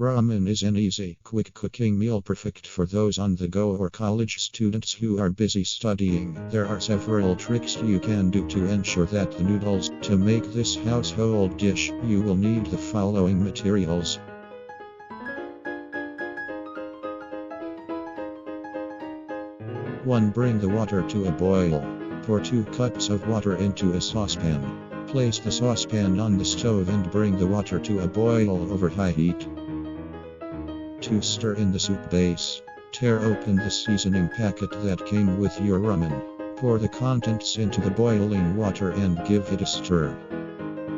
Ramen is an easy, quick cooking meal perfect for those on the go or college students who are busy studying. There are several tricks you can do to ensure that the noodles. To make this household dish, you will need the following materials. 1. Bring the water to a boil. Pour 2 cups of water into a saucepan. Place the saucepan on the stove and bring the water to a boil over high heat. 2. Stir in the soup base. Tear open the seasoning packet that came with your ramen. Pour the contents into the boiling water and give it a stir.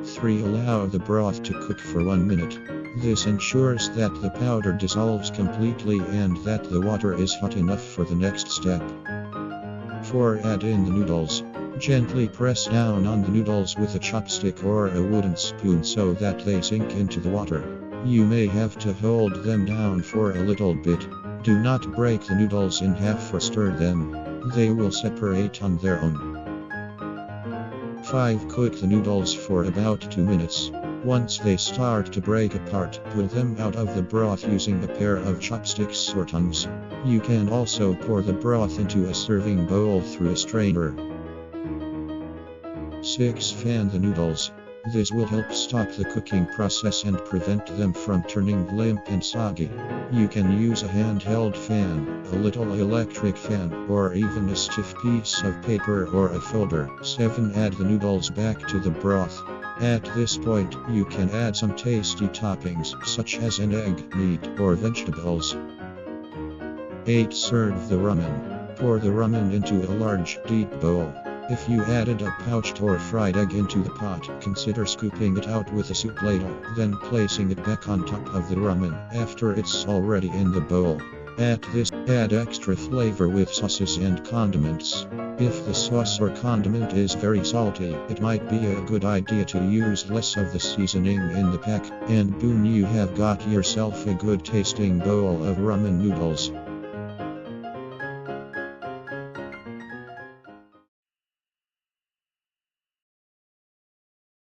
3. Allow the broth to cook for 1 minute. This ensures that the powder dissolves completely and that the water is hot enough for the next step. 4. Add in the noodles. Gently press down on the noodles with a chopstick or a wooden spoon so that they sink into the water. You may have to hold them down for a little bit. Do not break the noodles in half or stir them. They will separate on their own. 5. Cook the noodles for about 2 minutes. Once they start to break apart, pull them out of the broth using a pair of chopsticks or tongs. You can also pour the broth into a serving bowl through a strainer. 6. Fan the noodles. This will help stop the cooking process and prevent them from turning limp and soggy. You can use a handheld fan, a little electric fan, or even a stiff piece of paper or a folder. 7. Add the noodles back to the broth. At this point, you can add some tasty toppings, such as an egg, meat, or vegetables. 8. Serve the ramen. Pour the ramen into a large, deep bowl. If you added a poached or fried egg into the pot, consider scooping it out with a soup ladle, then placing it back on top of the ramen after it's already in the bowl. At this, add extra flavor with sauces and condiments. If the sauce or condiment is very salty, it might be a good idea to use less of the seasoning in the pack, and boom, you have got yourself a good tasting bowl of ramen noodles.